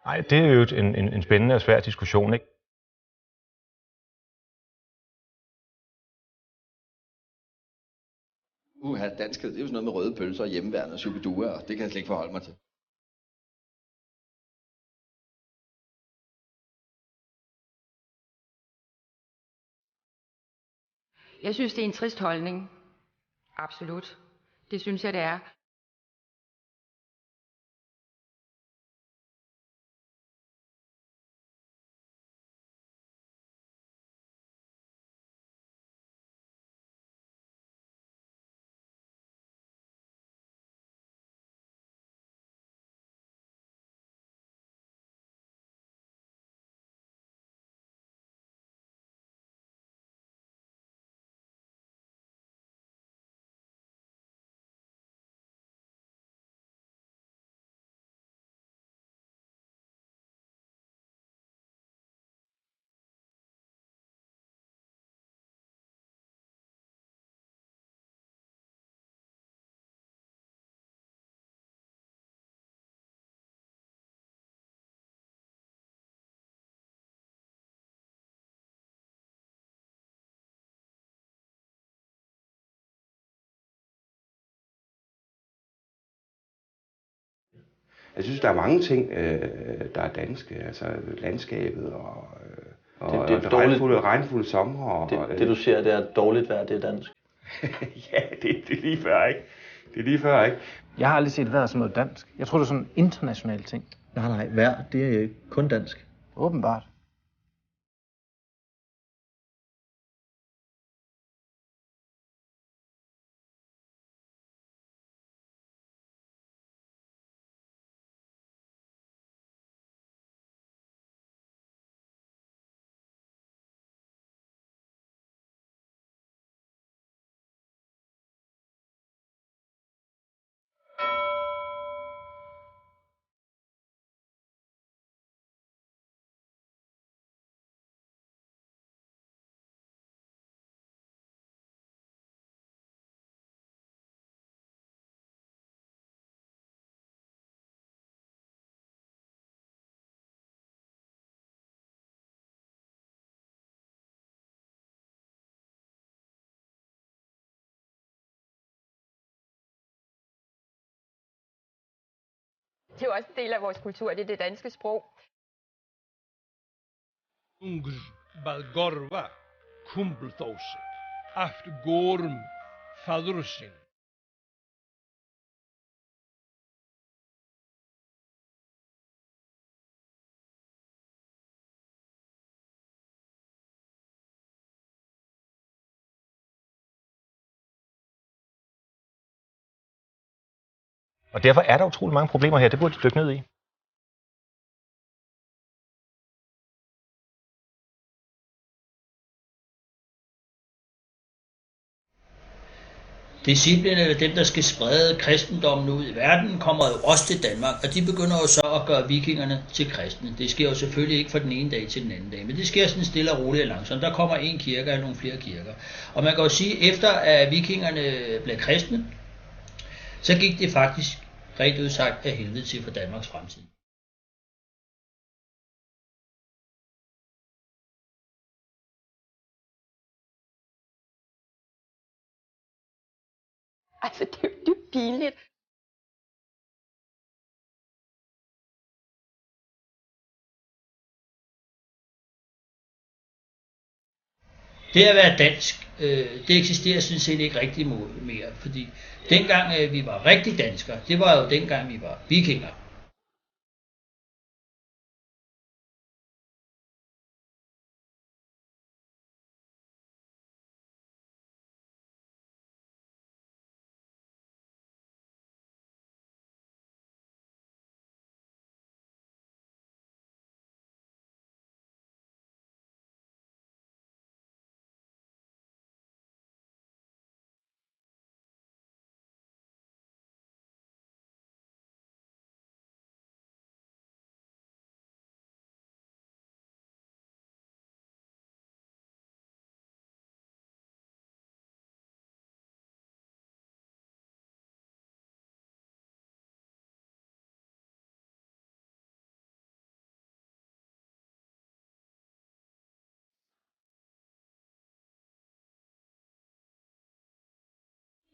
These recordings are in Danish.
Nej, det er jo en spændende og svær diskussion, ikke? Danskhed, det er jo sådan noget med røde pølser og hjemmeværende og supedua, og det kan jeg slet ikke forholde mig til. Jeg synes, det er en trist holdning. Absolut. Det synes jeg, det er. Jeg synes, der er mange ting, der er danske. Altså landskabet og regnfulde sommer. Det du siger, det er dårligt vejr, det er dansk. Ja, det er lige før, ikke? Det er lige før, ikke? Jeg har aldrig set vejr som noget dansk. Jeg tror, det er sådan en international ting. Nej, vejr, det er kun dansk. Åbenbart. Det er jo også en del af vores kultur, det er det danske sprog. Ungr balgorva, kumbeltose, aft gorm, fadrusin. Og derfor er der utrolig mange problemer her. Det burde de dykke ned i. Disciplene, eller dem, der skal sprede kristendommen ud i verden, kommer jo også til Danmark, og de begynder jo så at gøre vikingerne til kristne. Det sker jo selvfølgelig ikke fra den ene dag til den anden dag, men det sker sådan stille og roligt og langsomt. Der kommer en kirke og nogle flere kirker. Og man kan jo sige, efter at vikingerne blev kristne, så gik det faktisk rent udsagt af helvede til for Danmarks fremtid. Altså, det er jo pinligt. Det at være dansk, det eksisterer sådan set ikke rigtig mere, fordi dengang vi var rigtig danskere, det var jo dengang vi var vikinger.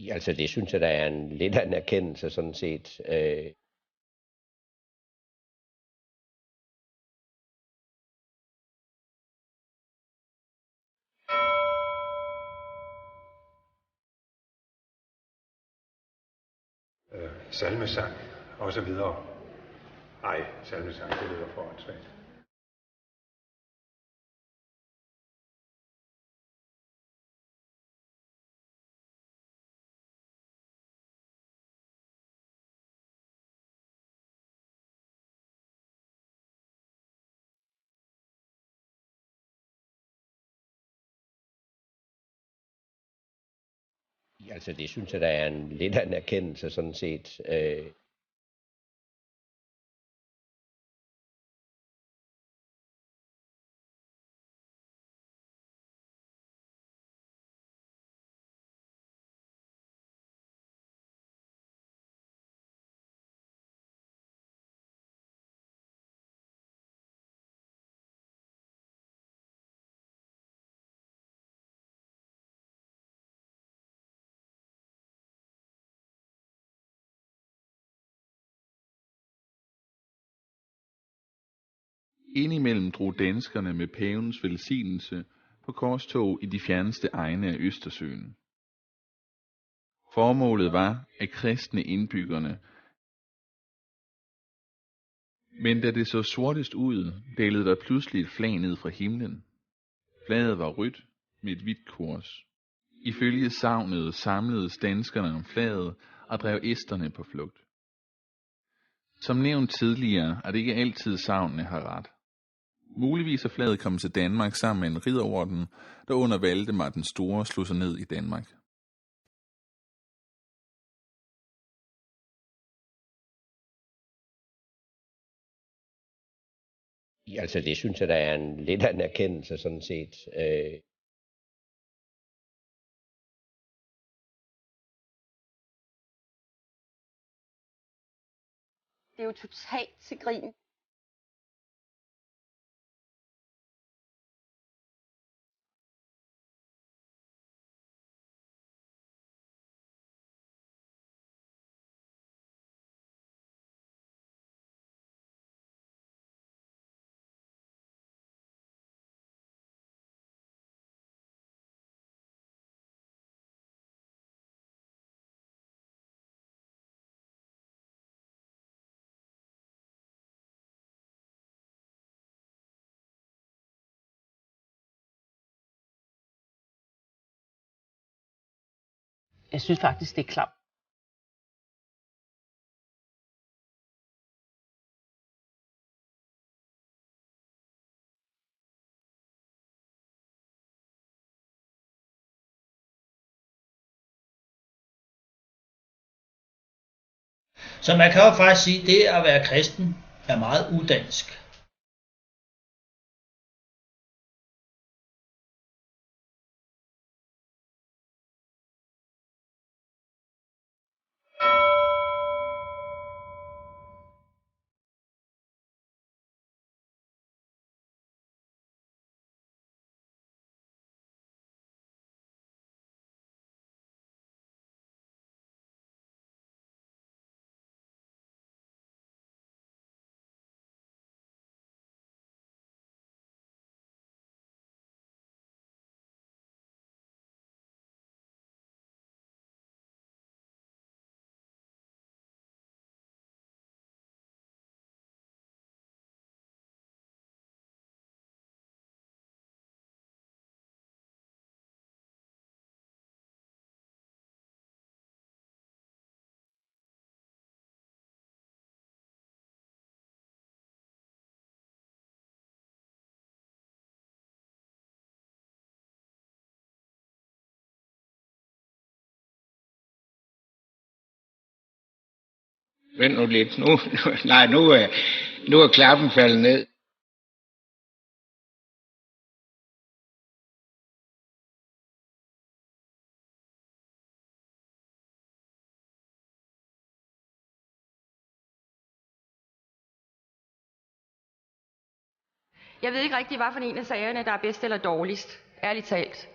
Altså det synes jeg, der er lidt af en erkendelse sådan set. Salmesang og så videre. Ej, salmesang, det lyder for åndssvagt. Altså det synes jeg, der er lidt af en erkendelse sådan set. Indimellem drog danskerne med pavens velsignelse på korstog i de fjerneste egne af Østersøen. Formålet var at kristne indbyggerne, men da det så sortest ud, dalede der pludselig et flag ned fra himlen. Flaget var rødt med et hvidt kors. Ifølge sagnet samledes danskerne om flaget og drev esterne på flugt. Som nævnt tidligere er det ikke altid sagnene har ret. Muligvis er flaget kommet til Danmark sammen med en ridderorden, der under Valdemar den Store slog sig ned i Danmark. Altså det synes jeg, der er lidt af en erkendelse sådan set. Det er jo totalt til grin. Jeg synes faktisk, det er klamt. Så man kan jo faktisk sige, at det at være kristen er meget udansk. Vent nu lidt. Nu er klappen faldet ned. Jeg ved ikke rigtig, hvad for en af sagerne, der er bedst eller dårligst. Ærligt talt.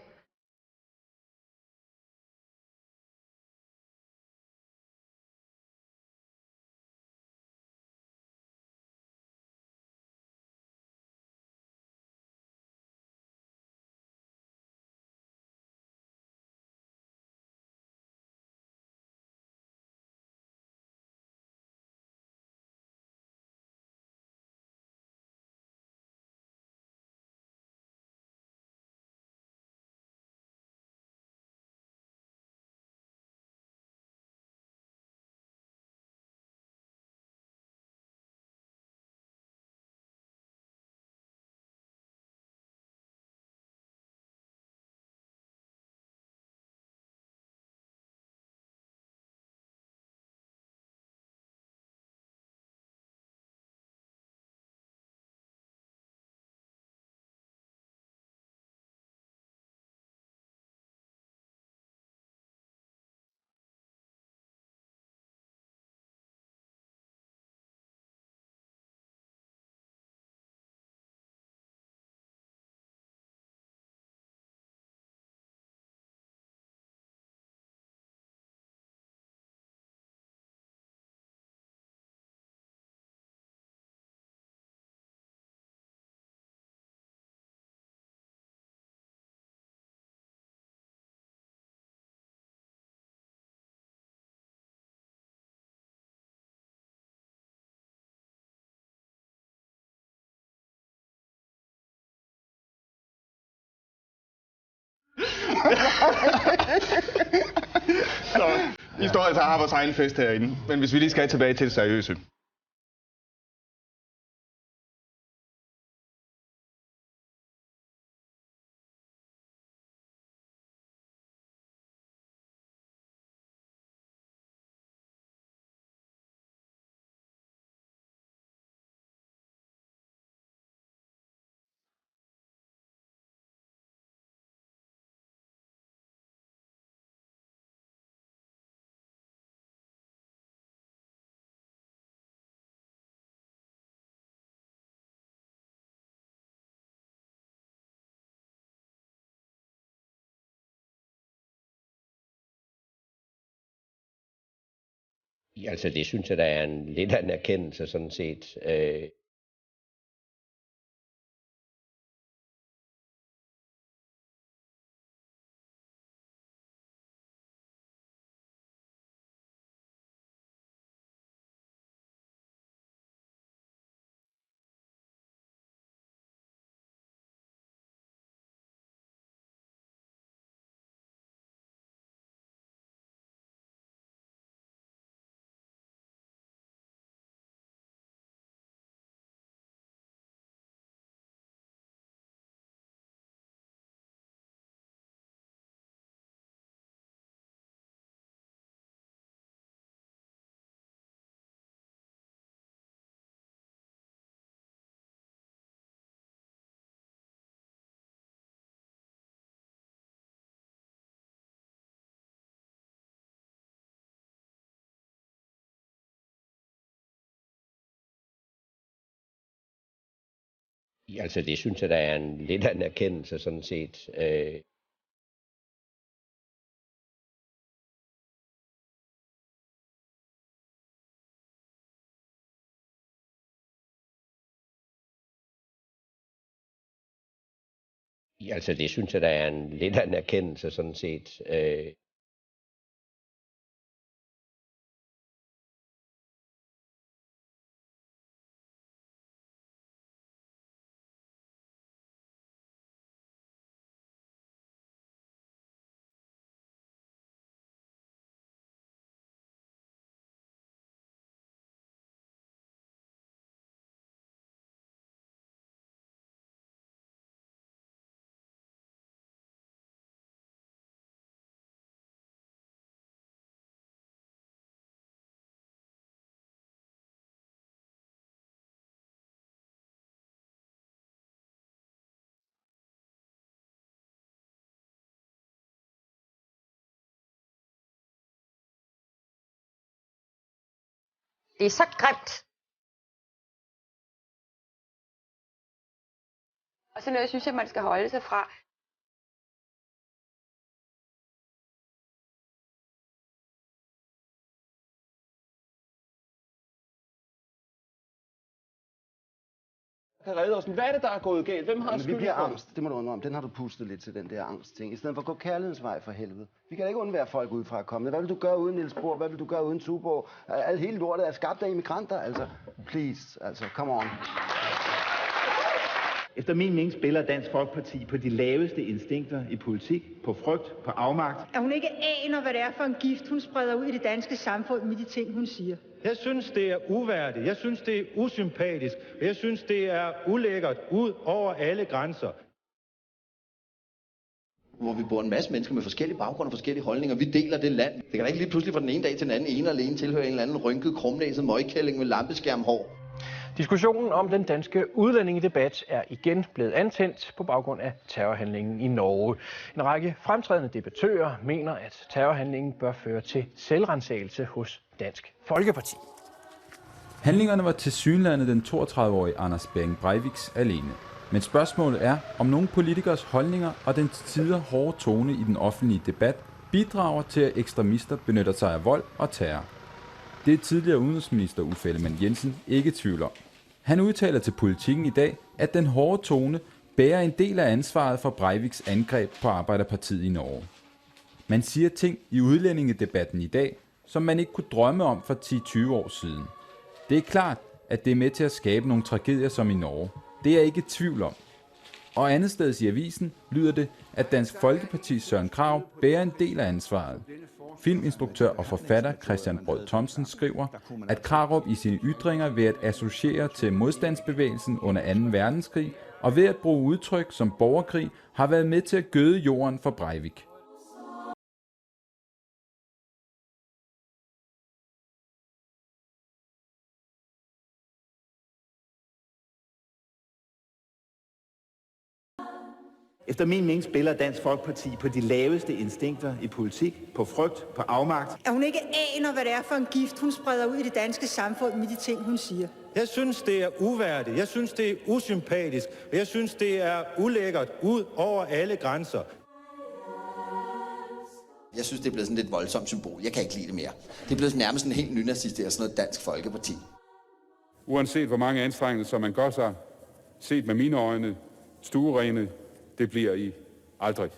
Så, I står altså og har vores egen fest herinde. Men hvis vi lige skal tilbage til det seriøse. Altså det synes jeg, der er lidt af en erkendelse sådan set. Altså det synes jeg, der er lidt af en erkendelse sådan set. Altså det synes jeg, der er lidt af en erkendelse sådan set. Det er så grimt. Og sådan noget synes jeg, man skal holde sig fra. Kan redde os. Hvad er det, der er gået galt? Hvem har vi bliver angst, det må du undre. Den har du pustet lidt til, den der angst-ting. I stedet for at gå kærlighedens vej for helvede. Vi kan da ikke undvære folk udefra at komme. Hvad vil du gøre uden Niels Bohr? Hvad vil du gøre uden Tuborg? Alt hele lortet er skabt af immigranter, altså. Please, altså, come on. Efter min mening spiller Dansk Folkeparti på de laveste instinkter i politik, på frygt, på afmagt. At hun ikke aner, hvad det er for en gift, hun spreder ud i det danske samfund med de ting, hun siger. Jeg synes, det er uværdigt. Jeg synes, det er usympatisk. Jeg synes, det er ulækkert ud over alle grænser. Hvor vi bor en masse mennesker med forskellige baggrunde og forskellige holdninger. Vi deler det land. Det kan da ikke lige pludselig fra den ene dag til den anden ene alene tilhøre en eller anden rynket, krumnæset møgkælling med lampeskærmhår. Diskussionen om den danske udlændingedebat er igen blevet antændt på baggrund af terrorhandlingen i Norge. En række fremtrædende debattører mener, at terrorhandlingen bør føre til selvrensagelse hos Dansk Folkeparti. Handlingerne var tilsyneladende den 32-årige Anders Behring Breiviks alene. Men spørgsmålet er, om nogle politikers holdninger og den til tider hårde tone i den offentlige debat bidrager til, at ekstremister benytter sig af vold og terror. Det er tidligere udenrigsminister Uffe Ellemann-Jensen ikke tvivl om. Han udtaler til Politikken i dag, at den hårde tone bærer en del af ansvaret for Breiviks angreb på Arbejderpartiet i Norge. Man siger ting i udlændingedebatten i dag, som man ikke kunne drømme om for 10-20 år siden. Det er klart, at det er med til at skabe nogle tragedier som i Norge. Det er jeg ikke i tvivl om. Og andet sted i avisen lyder det, at Dansk Folkepartis Søren Krag bærer en del af ansvaret. Filminstruktør og forfatter Christian Brød Thomsen skriver, at Krarup i sine ytringer ved at associere til modstandsbevægelsen under 2. verdenskrig og ved at bruge udtryk som borgerkrig har været med til at gøde jorden for Breivik. Efter min mening spiller Dansk Folkeparti på de laveste instinkter i politik, på frygt, på afmagt. At hun ikke aner, hvad det er for en gift, hun spreder ud i det danske samfund med de ting, hun siger. Jeg synes, det er uværdigt. Jeg synes, det er usympatisk. Og jeg synes, det er ulækkert ud over alle grænser. Jeg synes, det er blevet sådan lidt voldsomt symbol. Jeg kan ikke lide det mere. Det er blevet nærmest en helt nynazistisk, sådan noget Dansk Folkeparti. Uanset hvor mange anstrengelser man gør sig, set med mine øjne, stuerene, det bliver I aldrig.